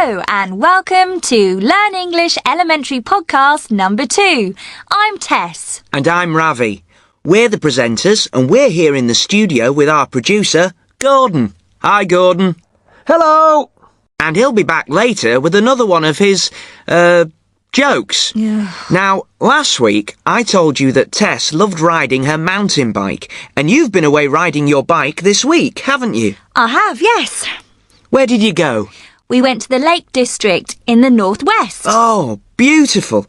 Hello and welcome to Learn English Elementary Podcast number 2. I'm Tess. And I'm Ravi. We're the presenters and we're here in the studio with our producer, Gordon. Hi, Gordon. Hello! And he'll be back later with another one of his, jokes. Yeah. Now, last week I told you that Tess loved riding her mountain bike, and you've been away riding your bike this week, haven't you? I have, yes. Where did you go? We went to the Lake District in the northwest. Oh, beautiful.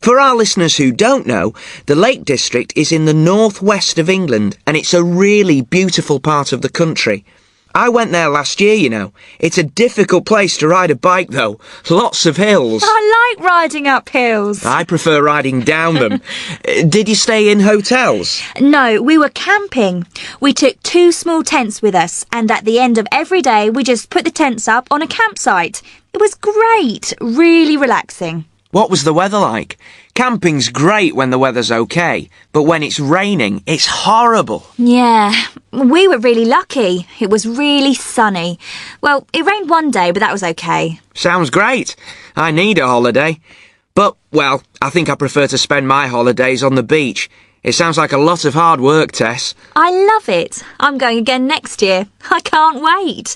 For our listeners who don't know, the Lake District is in the northwest of England, and it's a really beautiful part of the country. I went there last year, you know. It's a difficult place to ride a bike, though. Lots of hills. I like riding up hills. I prefer riding down them. Did you stay in hotels? No, we were camping. We took 2 small tents with us, and at the end of every day, we just put the tents up on a campsite. It was great, really relaxing. What was the weather like? Camping's great when the weather's okay, but when it's raining, it's horrible. Yeah, we were really lucky. It was really sunny. Well, it rained one day, but that was okay. Sounds great. I need a holiday. But, well, I think I prefer to spend my holidays on the beach. It sounds like a lot of hard work, Tess. I love it. I'm going again next year. I can't wait.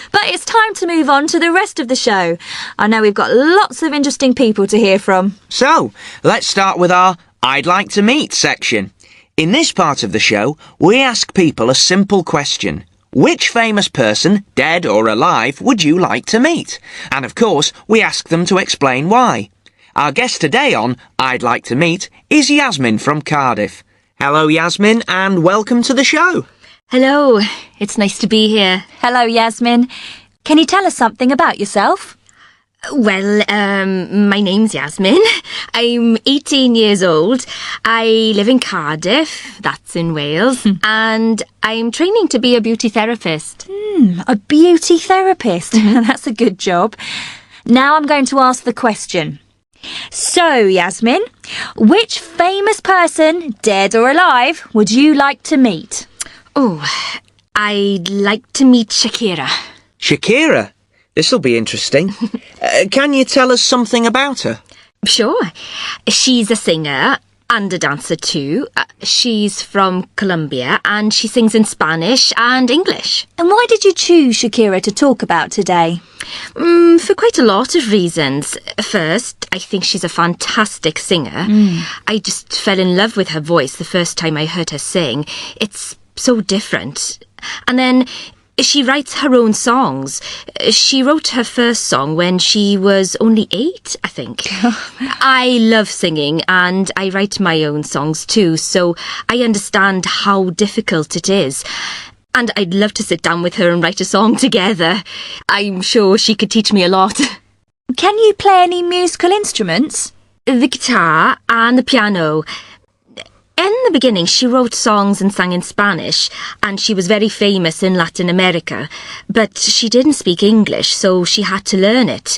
But it's time to move on to the rest of the show. I know we've got lots of interesting people to hear from. So, let's start with our I'd Like to Meet section. In this part of the show, we ask people a simple question. Which famous person, dead or alive, would you like to meet? And of course, we ask them to explain why. Our guest today on I'd Like to Meet is Yasmin from Cardiff. Hello, Yasmin, and welcome to the show. Hello, it's nice to be here. Hello, Yasmin. Can you tell us something about yourself? Well, my name's Yasmin. I'm 18 years old. I live in Cardiff, that's in Wales, and I'm training to be a beauty therapist. A beauty therapist. That's a good job. Now I'm going to ask the question. So, Yasmin, which famous person, dead or alive, would you like to meet? Oh, I'd like to meet Shakira. Shakira? This'll be interesting. Can you tell us something about her? Sure. She's a singer and a dancer too. She's from Colombia and she sings in Spanish and English. And why did you choose Shakira to talk about today? For quite a lot of reasons. First, I think she's a fantastic singer. I just fell in love with her voice the first time I heard her sing. It's so different. And then she writes her own songs. She wrote her first song when she was only 8, I think. I love singing and I write my own songs too, so I understand how difficult it is. And I'd love to sit down with her and write a song together. I'm sure she could teach me a lot. Can you play any musical instruments? The guitar and the piano. In the beginning, she wrote songs and sang in Spanish, and she was very famous in Latin America. But she didn't speak English, so she had to learn it.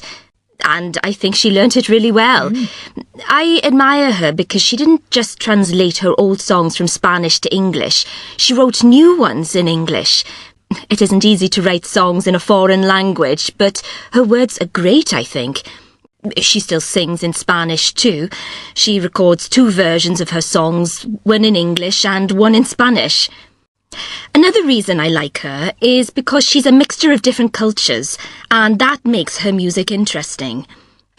And I think she learnt it really well. I admire her because she didn't just translate her old songs from Spanish to English. She wrote new ones in English. It isn't easy to write songs in a foreign language, but her words are great, I think. She still sings in Spanish too. She records 2 versions of her songs, one in English and one in Spanish. Another reason I like her is because she's a mixture of different cultures, and that makes her music interesting.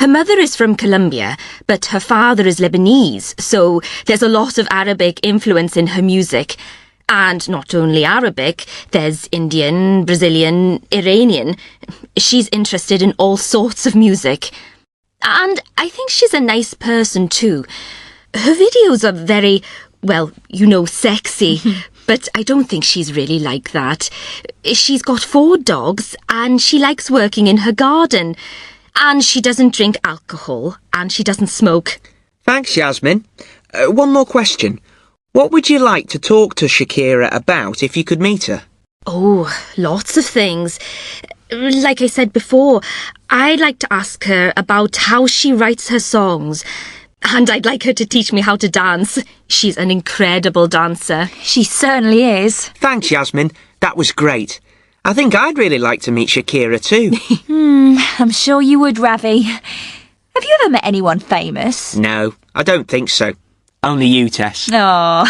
Her mother is from Colombia, but her father is Lebanese, so there's a lot of Arabic influence in her music. And not only Arabic, there's Indian, Brazilian, Iranian. She's interested in all sorts of music. And I think she's a nice person too. Her videos are very, well, you know, sexy, but I don't think she's really like that. She's got 4 dogs and she likes working in her garden. And she doesn't drink alcohol and she doesn't smoke. Thanks, Yasmin. One more question. What would you like to talk to Shakira about if you could meet her? Oh, lots of things. Like I said before, I'd like to ask her about how she writes her songs. And I'd like her to teach me how to dance. She's an incredible dancer. She certainly is. Thanks, Yasmin. That was great. I think I'd really like to meet Shakira too. I'm sure you would, Ravi. Have you ever met anyone famous? No, I don't think so. Only you, Tess. Oh.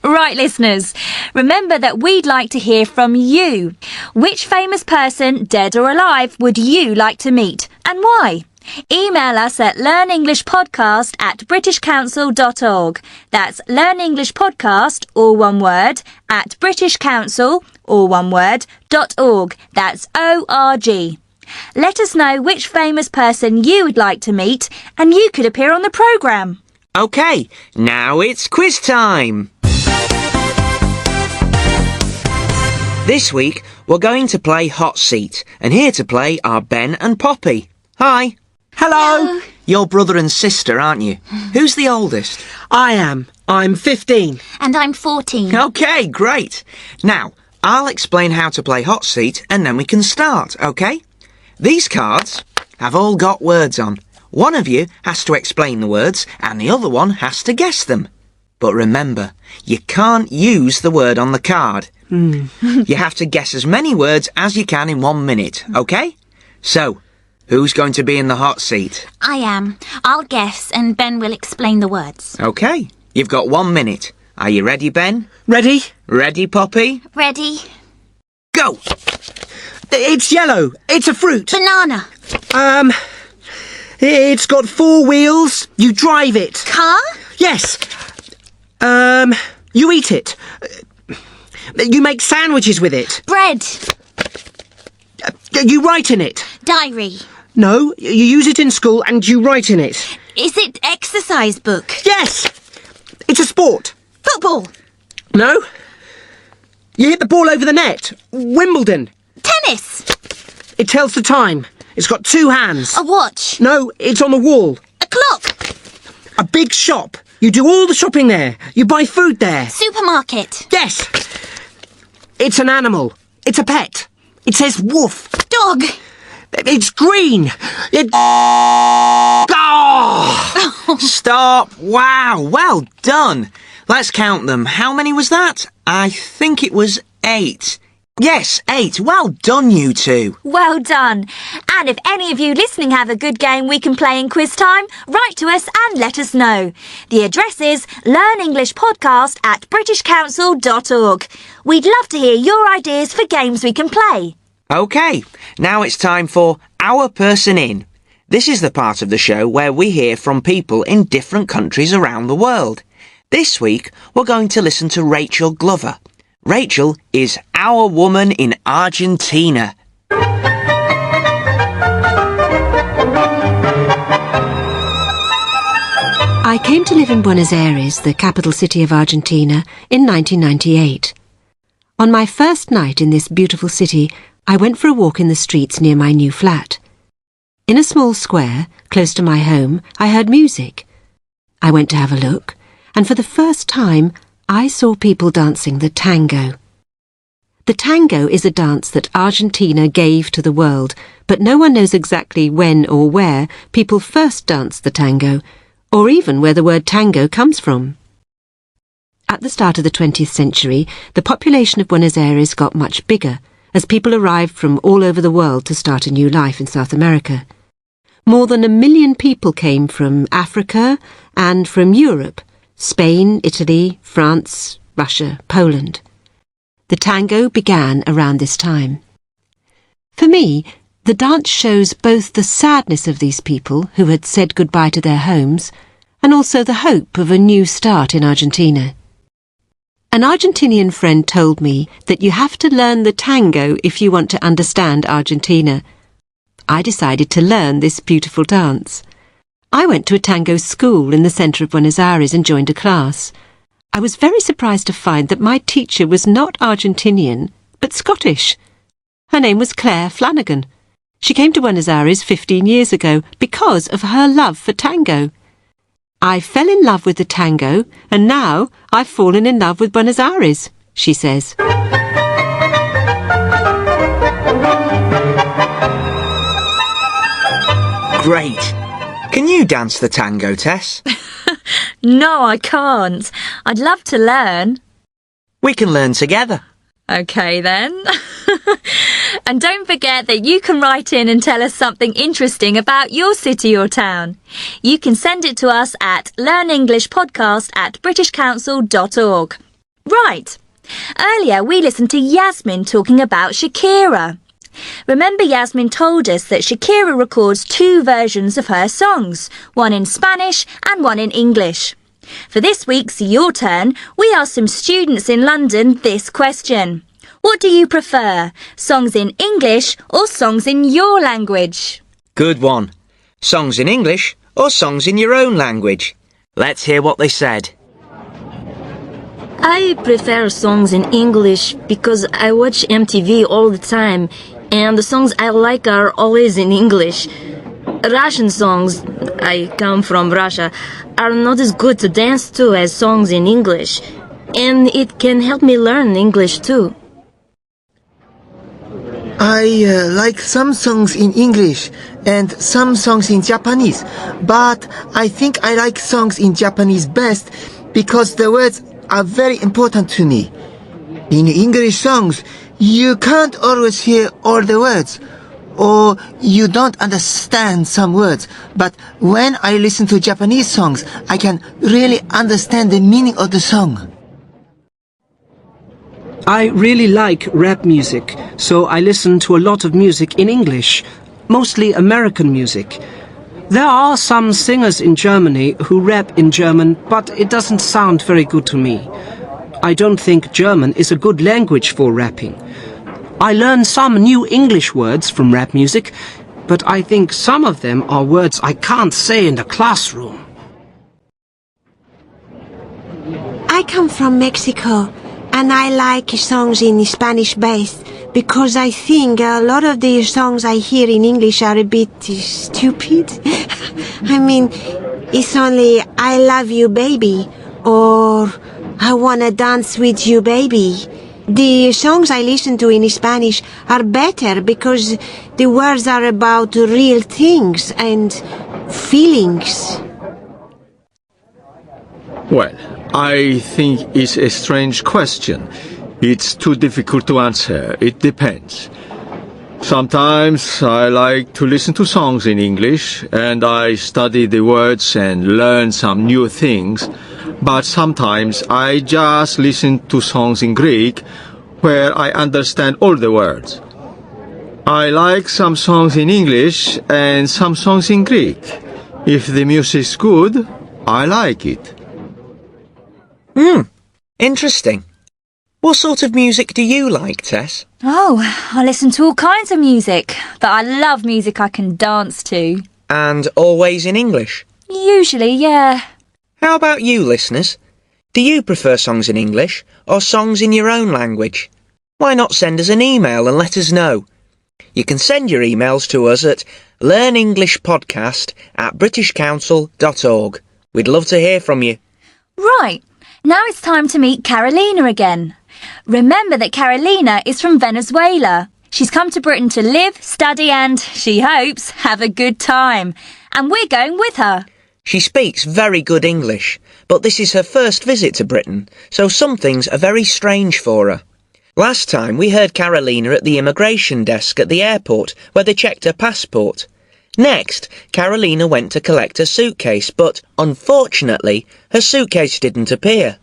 Right, listeners. Remember that we'd like to hear from you. Which famous person, dead or alive, would you like to meet, and why? Email us at learnenglishpodcast@britishcouncil.org. That's learnenglishpodcast, all one word, @britishcouncil, all one word, .org. That's ORG. Let us know which famous person you would like to meet, and you could appear on the programme. OK, now it's quiz time. This week, we're going to play Hot Seat, and here to play are Ben and Poppy. Hi. Hello. You're brother and sister, aren't you? Who's the oldest? I am. I'm 15. And I'm 14. OK, great. Now, I'll explain how to play Hot Seat, and then we can start, OK? These cards have all got words on. One of you has to explain the words, and the other one has to guess them. But remember, you can't use the word on the card. You have to guess as many words as you can in 1 minute, OK? So, who's going to be in the hot seat? I am. I'll guess and Ben will explain the words. OK, you've got 1 minute. Are you ready, Ben? Ready? Ready, Poppy? Ready? Go! It's yellow. It's a fruit. Banana. It's got 4 wheels. You drive it. Car? Yes. You eat it. You make sandwiches with it. Bread. You write in it. Diary. No, you use it in school and you write in it. Is it exercise book? Yes. It's a sport. Football. No. You hit the ball over the net. Wimbledon. Tennis. It tells the time. It's got 2 hands. A watch. No, it's on the wall. A clock. A big shop. You do all the shopping there. You buy food there. Supermarket. Yes. It's an animal. It's a pet. It says woof. Dog. It's green. It... Oh! Stop! Wow, well done. Let's count them. How many was that? I think it was 8. Yes, 8. Well done, you two. Well done. And if any of you listening have a good game we can play in quiz time, write to us and let us know. The address is learnenglishpodcast@britishcouncil.org. We'd love to hear your ideas for games we can play. OK, now it's time for Our Person In. This is the part of the show where we hear from people in different countries around the world. This week, we're going to listen to Rachel Glover. Rachel is our woman in Argentina. I came to live in Buenos Aires, the capital city of Argentina, in 1998. On my first night in this beautiful city, I went for a walk in the streets near my new flat. In a small square, close to my home, I heard music. I went to have a look, and for the first time, I saw people dancing the tango. The tango is a dance that Argentina gave to the world, but no one knows exactly when or where people first danced the tango, or even where the word tango comes from. At the start of the 20th century, the population of Buenos Aires got much bigger, as people arrived from all over the world to start a new life in South America. More than 1 million people came from Africa and from Europe, Spain, Italy, France, Russia, Poland. The tango began around this time. For me, the dance shows both the sadness of these people who had said goodbye to their homes and also the hope of a new start in Argentina. An Argentinian friend told me that you have to learn the tango if you want to understand Argentina. I decided to learn this beautiful dance. I went to a tango school in the centre of Buenos Aires and joined a class. I was very surprised to find that my teacher was not Argentinian, but Scottish. Her name was Claire Flanagan. She came to Buenos Aires 15 years ago because of her love for tango. I fell in love with the tango, and now I've fallen in love with Buenos Aires, she says. Great. Can you dance the tango, Tess? No, I can't. I'd love to learn. We can learn together. Okay then. And don't forget that you can write in and tell us something interesting about your city or town. You can send it to us at learnenglishpodcast@britishcouncil.org. Right. Earlier we listened to Yasmin talking about Shakira. Remember, Yasmin told us that Shakira records 2 versions of her songs, one in Spanish and one in English. For this week's Your Turn, we asked some students in London this question. What do you prefer, songs in English or songs in your language? Good one. Songs in English or songs in your own language? Let's hear what they said. I prefer songs in English because I watch MTV all the time, and the songs I like are always in English. Russian songs, I come from Russia, are not as good to dance to as songs in English, and it can help me learn English too. I like some songs in English and some songs in Japanese, but I think I like songs in Japanese best because the words are very important to me. In English songs, you can't always hear all the words, or you don't understand some words, but when I listen to Japanese songs, I can really understand the meaning of the song. I really like rap music, so I listen to a lot of music in English, mostly American music. There are some singers in Germany who rap in German, but it doesn't sound very good to me. I don't think German is a good language for rapping. I learn some new English words from rap music, but I think some of them are words I can't say in the classroom. I come from Mexico, and I like songs in Spanish best because I think a lot of the songs I hear in English are a bit stupid. I mean, it's only I love you baby or I wanna dance with you baby. The songs I listen to in Spanish are better because the words are about real things and feelings. Well, I think it's a strange question. It's too difficult to answer. It depends. Sometimes I like to listen to songs in English and I study the words and learn some new things, but sometimes I just listen to songs in Greek where I understand all the words. I like some songs in English and some songs in Greek. If the music's good, I like it. Interesting. What sort of music do you like, Tess? Oh, I listen to all kinds of music, but I love music I can dance to. And always in English? Usually, yeah. How about you, listeners? Do you prefer songs in English or songs in your own language? Why not send us an email and let us know? You can send your emails to us at learnenglishpodcast@britishcouncil.org. We'd love to hear from you. Right, now it's time to meet Karolina again. Remember that Karolina is from Venezuela. She's come to Britain to live, study and, she hopes, have a good time. And we're going with her. She speaks very good English, but this is her first visit to Britain, so some things are very strange for her. Last time we heard Karolina at the immigration desk at the airport where they checked her passport. Next, Karolina went to collect her suitcase, but unfortunately, her suitcase didn't appear.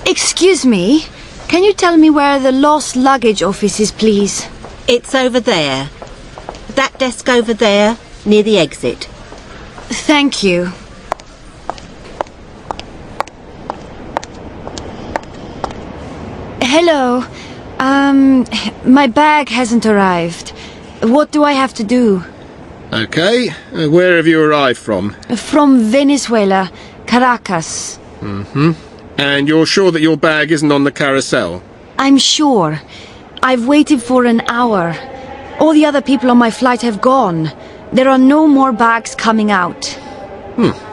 Excuse me, can you tell me where the lost luggage office is, please? It's over there. That desk over there, near the exit. Thank you. Hello. My bag hasn't arrived. What do I have to do? Okay, where have you arrived from? From Venezuela, Caracas. And you're sure that your bag isn't on the carousel? I'm sure. I've waited for an hour. All the other people on my flight have gone. There are no more bags coming out.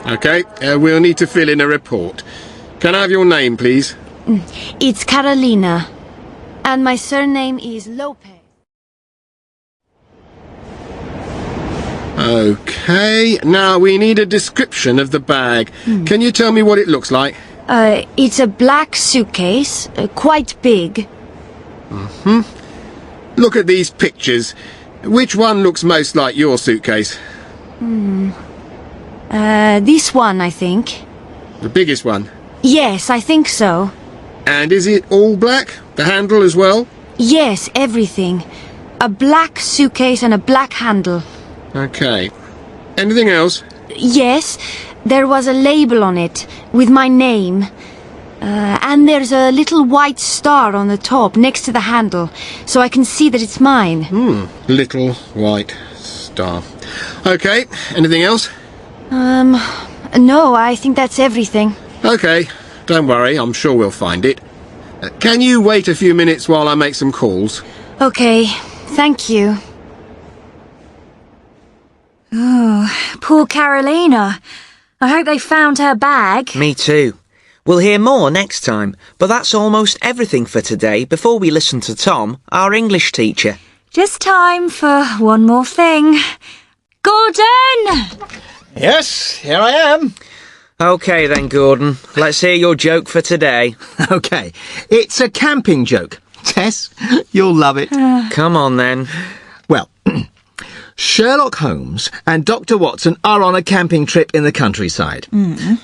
Okay, we'll need to fill in a report. Can I have your name, please? It's Karolina. And my surname is Lopez. Okay, now we need a description of the bag. Can you tell me what it looks like? It's a black suitcase, quite big. Look at these pictures. Which one looks most like your suitcase? This one, I think. The biggest one? Yes, I think so. And is it all black? The handle as well? Yes, everything. A black suitcase and a black handle. Okay. Anything else? Yes, there was a label on it with my name. And there's a little white star on the top next to the handle, so I can see that it's mine. Little white star. Okay, anything else? No, I think that's everything. Okay, don't worry, I'm sure we'll find it. Can you wait a few minutes while I make some calls? Okay, thank you. Oh, poor Karolina. I hope they found her bag. Me too. We'll hear more next time, but that's almost everything for today before we listen to Tom, our English teacher. Just time for one more thing. Gordon! Yes, here I am. OK then, Gordon. Let's hear your joke for today. OK, it's a camping joke. Tess, you'll love it. Come on then. Well, Sherlock Holmes and Dr. Watson are on a camping trip in the countryside.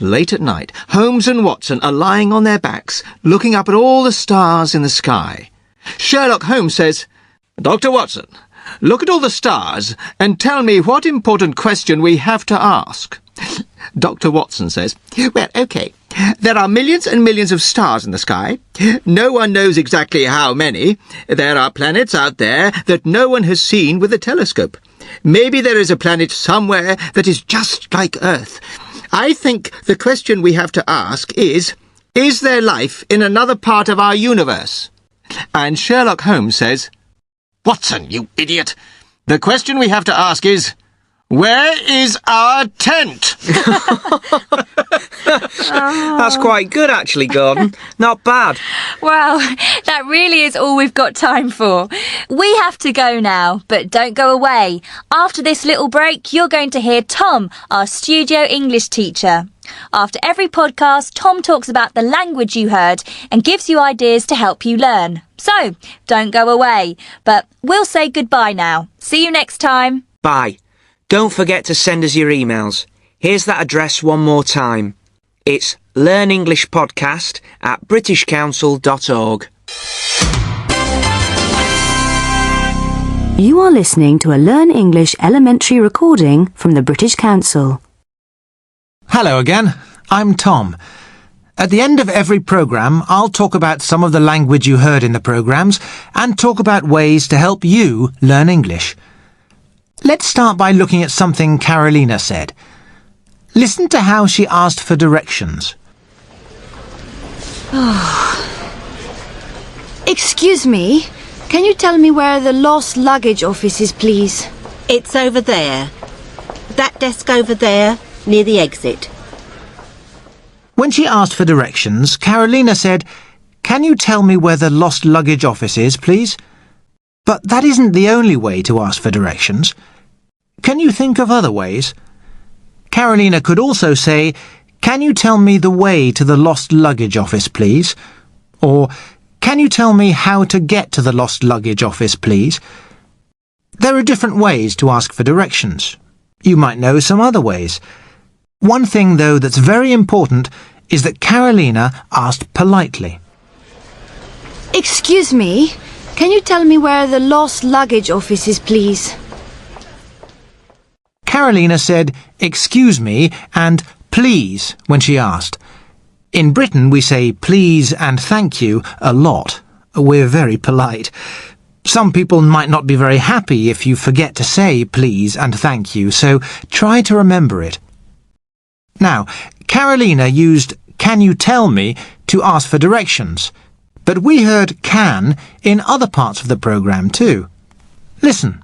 Late at night, Holmes and Watson are lying on their backs, looking up at all the stars in the sky. Sherlock Holmes says, "Dr. Watson, look at all the stars and tell me what important question we have to ask." Dr. Watson says, "Well, OK, there are millions and millions of stars in the sky. No one knows exactly how many. There are planets out there that no one has seen with a telescope. Maybe there is a planet somewhere that is just like Earth. I think the question we have to ask is there life in another part of our universe?" And Sherlock Holmes says, "Watson, you idiot! The question we have to ask is, where is our tent?" That's quite good, actually, Gordon. Not bad. Well, that really is all we've got time for. We have to go now, but don't go away. After this little break, you're going to hear Tom, our studio English teacher. After every podcast, Tom talks about the language you heard and gives you ideas to help you learn. So, don't go away. But we'll say goodbye now. See you next time. Bye. Don't forget to send us your emails. Here's that address one more time. It's learnenglishpodcast@britishcouncil.org. You are listening to a Learn English elementary recording from the British Council. Hello again, I'm Tom. At the end of every programme, I'll talk about some of the language you heard in the programmes and talk about ways to help you learn English. Let's start by looking at something Karolina said. Listen to how she asked for directions. Excuse me, can you tell me where the lost luggage office is, please? It's over there. That desk over there, near the exit. When she asked for directions, Karolina said, "Can you tell me where the lost luggage office is, please?" But that isn't the only way to ask for directions. Can you think of other ways? Karolina could also say, "Can you tell me the way to the lost luggage office, please?" Or, "Can you tell me how to get to the lost luggage office, please?" There are different ways to ask for directions. You might know some other ways. One thing, though, that's very important is that Karolina asked politely. Excuse me, can you tell me where the lost luggage office is, please? Karolina said, "Excuse me," and "please" when she asked. In Britain, we say please and thank you a lot. We're very polite. Some people might not be very happy if you forget to say please and thank you, so try to remember it. Now, Karolina used "can you tell me" to ask for directions, but we heard "can" in other parts of the programme too. Listen.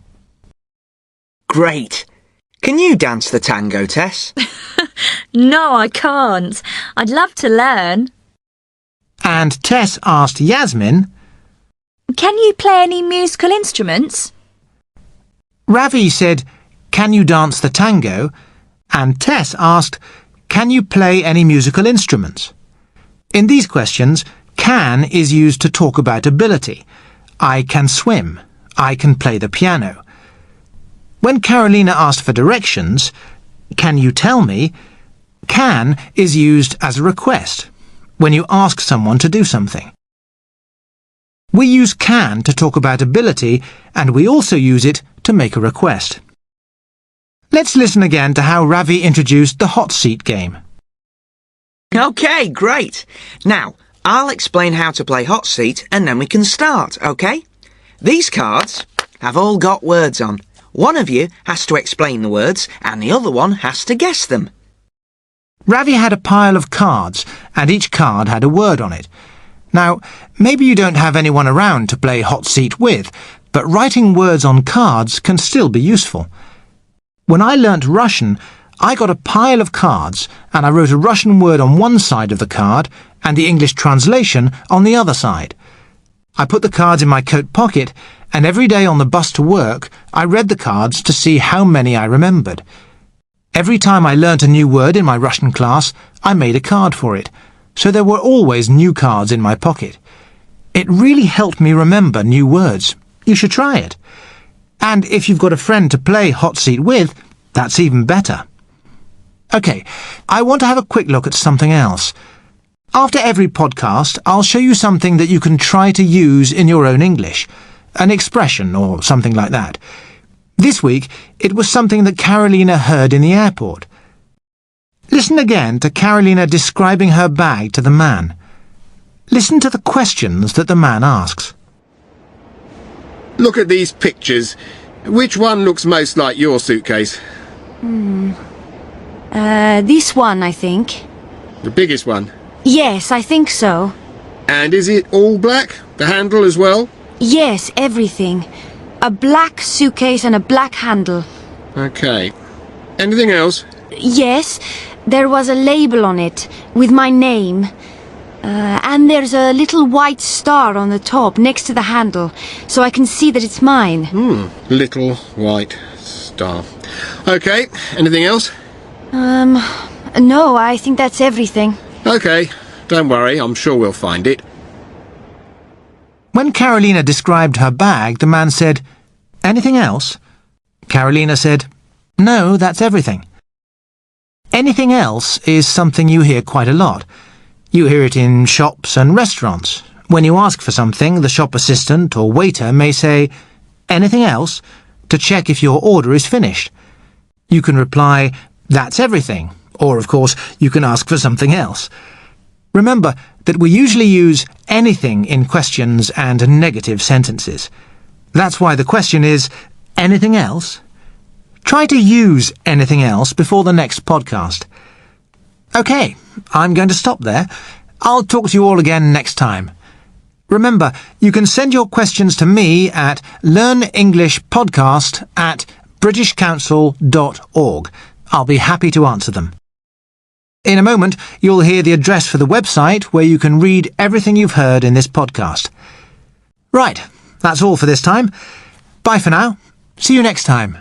Great. Can you dance the tango, Tess? No, I can't. I'd love to learn. And Tess asked Yasmin, Can you play any musical instruments? Ravi said, "Can you dance the tango?" And Tess asked, "Can you play any musical instruments?" In these questions, can is used to talk about ability. I can swim. I can play the piano. When Karolina asked for directions, can you tell me? Can is used as a request, when you ask someone to do something. We use can to talk about ability, and we also use it to make a request. Let's listen again to how Ravi introduced the hot seat game. OK, great. Now, I'll explain how to play hot seat and then we can start, OK? These cards have all got words on. One of you has to explain the words and the other one has to guess them. Ravi had a pile of cards, and each card had a word on it. Now, maybe you don't have anyone around to play hot seat with, but writing words on cards can still be useful. When I learnt Russian, I got a pile of cards, and I wrote a Russian word on one side of the card and the English translation on the other side. I put the cards in my coat pocket, and every day on the bus to work, I read the cards to see how many I remembered. Every time I learnt a new word in my Russian class, I made a card for it, so there were always new cards in my pocket. It really helped me remember new words. You should try it. And if you've got a friend to play hot seat with, that's even better. OK, I want to have a quick look at something else. After every podcast, I'll show you something that you can try to use in your own English, an expression or something like that. This week, it was something that Karolina heard in the airport. Listen again to Karolina describing her bag to the man. Listen to the questions that the man asks. Look at these pictures. Which one looks most like your suitcase? This one, I think. The biggest one? Yes, I think so. And is it all black? The handle as well? Yes, everything. A black suitcase and a black handle. OK. Anything else? Yes, there was a label on it with my name. And there's a little white star on the top next to the handle, so I can see that it's mine. Little white star. OK. Anything else? No, I think that's everything. OK. Don't worry, I'm sure we'll find it. When Karolina described her bag, the man said, "Anything else?" Karolina said, "No, that's everything." Anything else is something you hear quite a lot. You hear it in shops and restaurants. When you ask for something, the shop assistant or waiter may say, "Anything else?" to check if your order is finished. You can reply, "That's everything," or, of course, you can ask for something else. Remember that we usually use anything in questions and negative sentences. That's why the question is, anything else? Try to use anything else before the next podcast. OK, I'm going to stop there. I'll talk to you all again next time. Remember, you can send your questions to me at learnenglishpodcast@britishcouncil.org. I'll be happy to answer them. In a moment, you'll hear the address for the website where you can read everything you've heard in this podcast. Right, that's all for this time. Bye for now. See you next time.